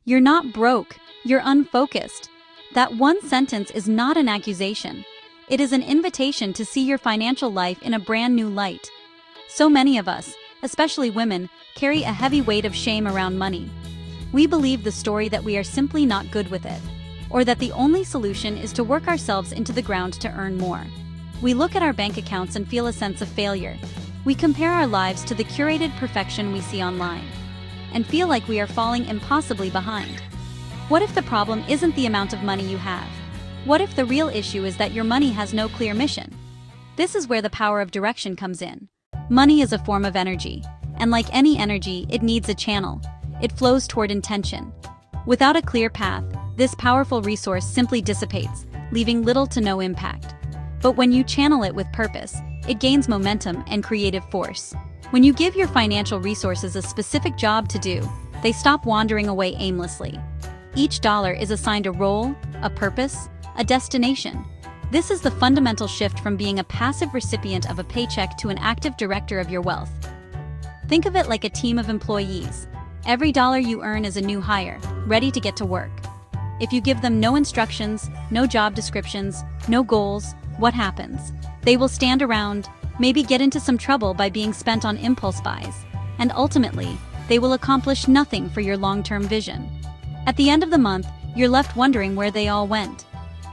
You're not broke, you're unfocused. That one sentence is not an accusation. It is an invitation to see your financial life in a brand new light. So many of us, especially women, carry a heavy weight of shame around money. We believe the story that we are simply not good with it, or that the only solution is to work ourselves into the ground to earn more. We look at our bank accounts and feel a sense of failure. We compare our lives to the curated perfection we see online, and feel like we are falling impossibly behind. What if the problem isn't the amount of money you have? What if the real issue is that your money has no clear mission? This is where the power of direction comes in. Money is a form of energy, and like any energy, it needs a channel. It flows toward intention. Without a clear path, this powerful resource simply dissipates, leaving little to no impact. But when you channel it with purpose, it gains momentum and creative force. When you give your financial resources a specific job to do, they stop wandering away aimlessly. Each dollar is assigned a role, a purpose, a destination. This is the fundamental shift from being a passive recipient of a paycheck to an active director of your wealth. Think of it like a team of employees. Every dollar you earn is a new hire, ready to get to work. If you give them no instructions, no job descriptions, no goals, what happens? They will stand around, maybe get into some trouble by being spent on impulse buys, and ultimately, they will accomplish nothing for your long-term vision. At the end of the month, you're left wondering where they all went.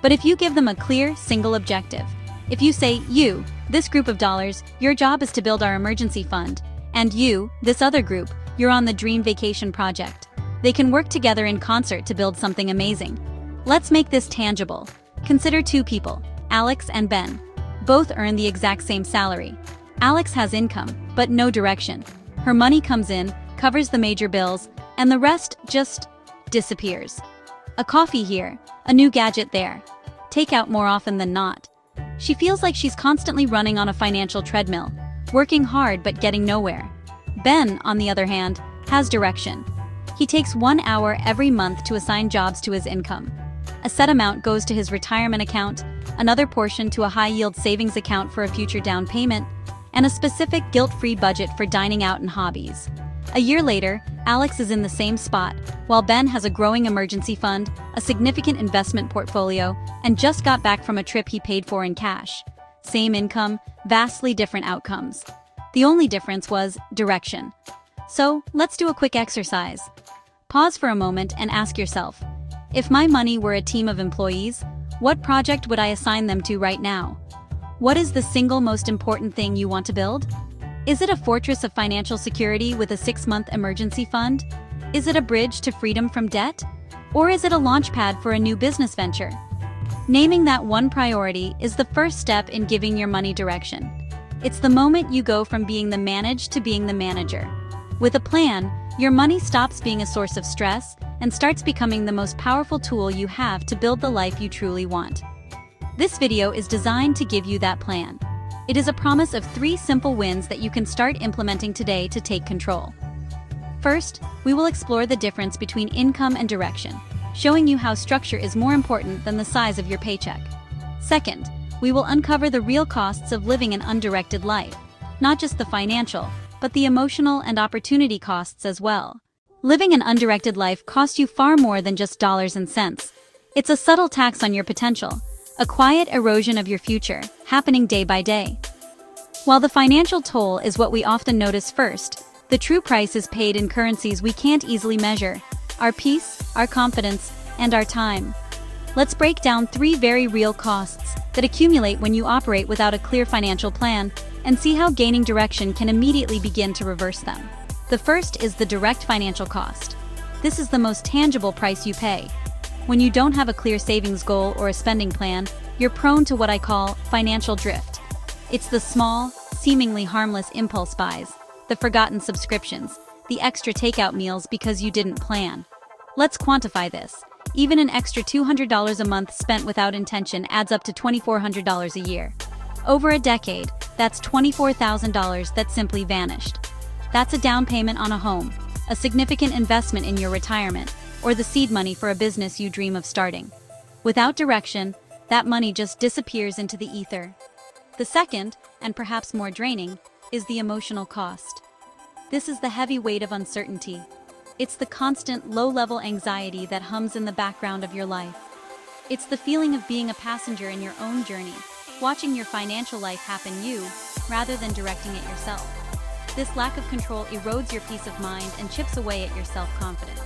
But if you give them a clear, single objective, if you say, you, this group of dollars, your job is to build our emergency fund, and you, this other group, you're on the dream vacation project. They can work together in concert to build something amazing. Let's make this tangible. Consider two people, Alex and Ben. Both earn the exact same salary. Alex has income, but no direction. Her money comes in, covers the major bills, and the rest just disappears. A coffee here, a new gadget there. Takeout more often than not. She feels like she's constantly running on a financial treadmill, working hard but getting nowhere. Ben, on the other hand, has direction. He takes 1 hour every month to assign jobs to his income. A set amount goes to his retirement account, another portion to a high-yield savings account for a future down payment, and a specific guilt-free budget for dining out and hobbies. A year later, Alex is in the same spot, while Ben has a growing emergency fund, a significant investment portfolio, and just got back from a trip he paid for in cash. Same income, vastly different outcomes. The only difference was direction. So, let's do a quick exercise. Pause for a moment and ask yourself, if my money were a team of employees, what project would I assign them to right now? What is the single most important thing you want to build? Is it a fortress of financial security with a 6-month emergency fund? Is it a bridge to freedom from debt? Or is it a launchpad for a new business venture? Naming that one priority is the first step in giving your money direction. It's the moment you go from being the managed to being the manager. With a plan, your money stops being a source of stress and starts becoming the most powerful tool you have to build the life you truly want. This video is designed to give you that plan. It is a promise of 3 simple wins that you can start implementing today to take control. First, we will explore the difference between income and direction, showing you how structure is more important than the size of your paycheck. Second, we will uncover the real costs of living an undirected life, not just the financial, but the emotional and opportunity costs as well. Living an undirected life costs you far more than just dollars and cents. It's a subtle tax on your potential, a quiet erosion of your future, happening day by day. While the financial toll is what we often notice first, the true price is paid in currencies we can't easily measure: our peace, our confidence, and our time. Let's break down 3 very real costs that accumulate when you operate without a clear financial plan, and see how gaining direction can immediately begin to reverse them. The first is the direct financial cost. This is the most tangible price you pay. When you don't have a clear savings goal or a spending plan, you're prone to what I call financial drift. It's the small, seemingly harmless impulse buys, the forgotten subscriptions, the extra takeout meals because you didn't plan. Let's quantify this. Even an extra $200 a month spent without intention adds up to $2,400 a year. Over a decade, that's $24,000 that simply vanished. That's a down payment on a home, a significant investment in your retirement, or the seed money for a business you dream of starting. Without direction, that money just disappears into the ether. The second, and perhaps more draining, is the emotional cost. This is the heavy weight of uncertainty. It's the constant, low-level anxiety that hums in the background of your life. It's the feeling of being a passenger in your own journey, watching your financial life happen you, rather than directing it yourself. This lack of control erodes your peace of mind and chips away at your self-confidence.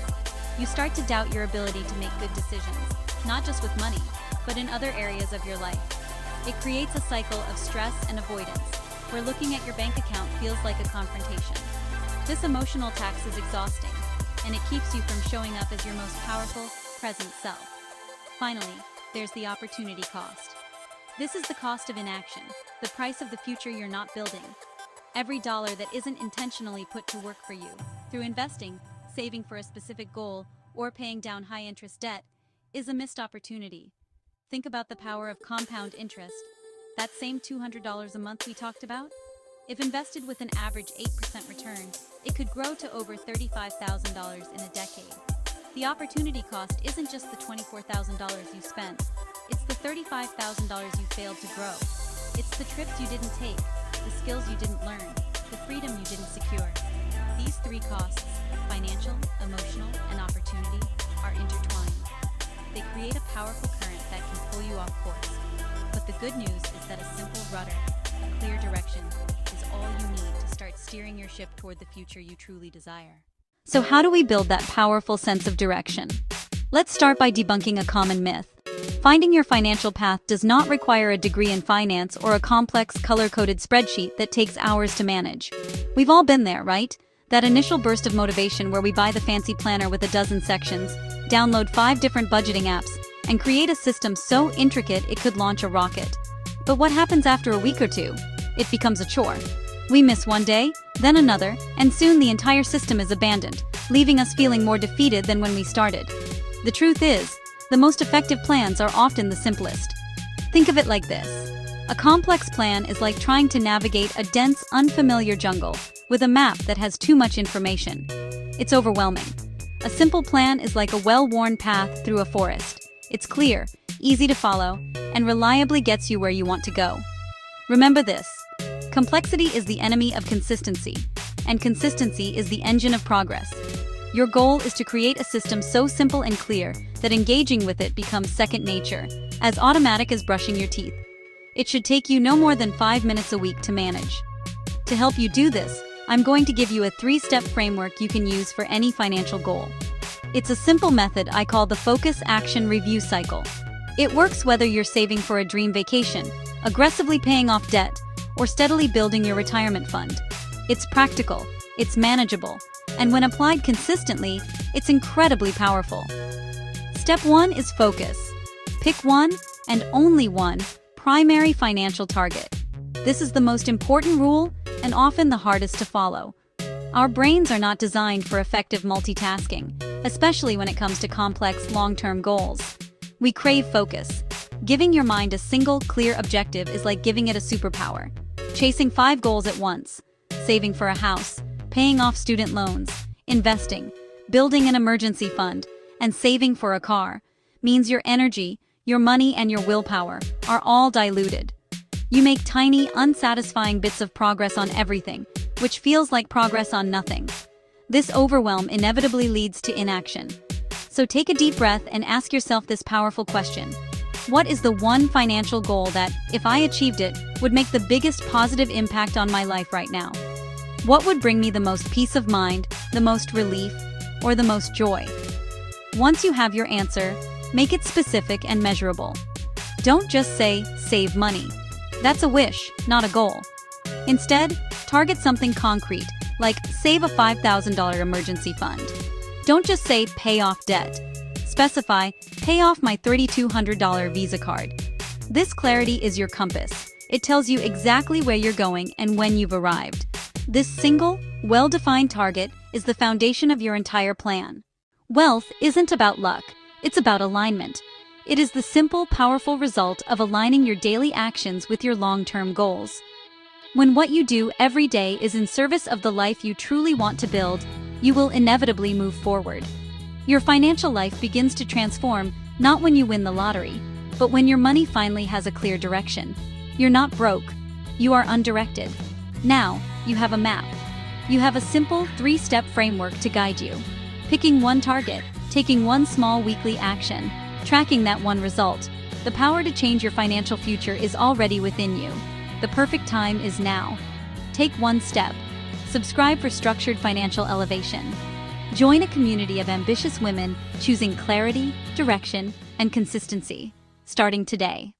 You start to doubt your ability to make good decisions, not just with money, but in other areas of your life. It creates a cycle of stress and avoidance, where looking at your bank account feels like a confrontation. This emotional tax is exhausting, and it keeps you from showing up as your most powerful, present self. Finally, there's the opportunity cost. This is the cost of inaction, the price of the future you're not building. Every dollar that isn't intentionally put to work for you, through investing, saving for a specific goal, or paying down high-interest debt, is a missed opportunity. Think about the power of compound interest. That same $200 a month we talked about? If invested with an average 8% return, it could grow to over $35,000 in a decade. The opportunity cost isn't just the $24,000 you spent, it's the $35,000 you failed to grow. It's the trips you didn't take, the skills you didn't learn, the freedom you didn't secure. These three costs, financial, emotional, and opportunity, are intertwined. They create a powerful current that can pull you off course. But the good news is that a simple rudder, a clear direction, is all you need to start steering your ship toward the future you truly desire. So how do we build that powerful sense of direction? Let's start by debunking a common myth. Finding your financial path does not require a degree in finance or a complex color-coded spreadsheet that takes hours to manage. We've all been there, right? That initial burst of motivation where we buy the fancy planner with a dozen sections, download 5 different budgeting apps, and create a system so intricate it could launch a rocket. But what happens after a week or two? It becomes a chore. We miss one day, then another, and soon the entire system is abandoned, leaving us feeling more defeated than when we started. The truth is, the most effective plans are often the simplest. Think of it like this. A complex plan is like trying to navigate a dense, unfamiliar jungle with a map that has too much information. It's overwhelming. A simple plan is like a well-worn path through a forest. It's clear, easy to follow, and reliably gets you where you want to go. Remember this. Complexity is the enemy of consistency, and consistency is the engine of progress. Your goal is to create a system so simple and clear that engaging with it becomes second nature, as automatic as brushing your teeth. It should take you no more than 5 minutes a week to manage. To help you do this, I'm going to give you a 3-step framework you can use for any financial goal. It's a simple method I call the Focus Action Review Cycle. It works whether you're saving for a dream vacation, aggressively paying off debt, or steadily building your retirement fund. It's practical, it's manageable, and when applied consistently, it's incredibly powerful. Step 1 is focus. Pick one, and only one, primary financial target. This is the most important rule and often the hardest to follow. Our brains are not designed for effective multitasking, especially when it comes to complex long-term goals. We crave focus. Giving your mind a single, clear objective is like giving it a superpower. Chasing 5 goals at once, saving for a house, paying off student loans, investing, building an emergency fund, and saving for a car, means your energy, your money, and your willpower are all diluted. You make tiny, unsatisfying bits of progress on everything, which feels like progress on nothing. This overwhelm inevitably leads to inaction. So take a deep breath and ask yourself this powerful question. What is the one financial goal that, if I achieved it, would make the biggest positive impact on my life right now? What would bring me the most peace of mind, the most relief, or the most joy? Once you have your answer, make it specific and measurable. Don't just say, save money. That's a wish, not a goal. Instead, target something concrete, like save a $5,000 emergency fund. Don't just say pay off debt. Specify, pay off my $3,200 Visa card. This clarity is your compass. It tells you exactly where you're going and when you've arrived. This single, well-defined target is the foundation of your entire plan. Wealth isn't about luck, it's about alignment. It is the simple, powerful result of aligning your daily actions with your long-term goals. When what you do every day is in service of the life you truly want to build, you will inevitably move forward. Your financial life begins to transform not when you win the lottery, but when your money finally has a clear direction. You're not broke. You are undirected. Now, you have a map. You have a simple 3-step framework to guide you. Picking one target, taking one small weekly action, tracking that one result. The power to change your financial future is already within you. The perfect time is now. Take one step. Subscribe for structured financial elevation. Join a community of ambitious women choosing clarity, direction, and consistency. Starting today.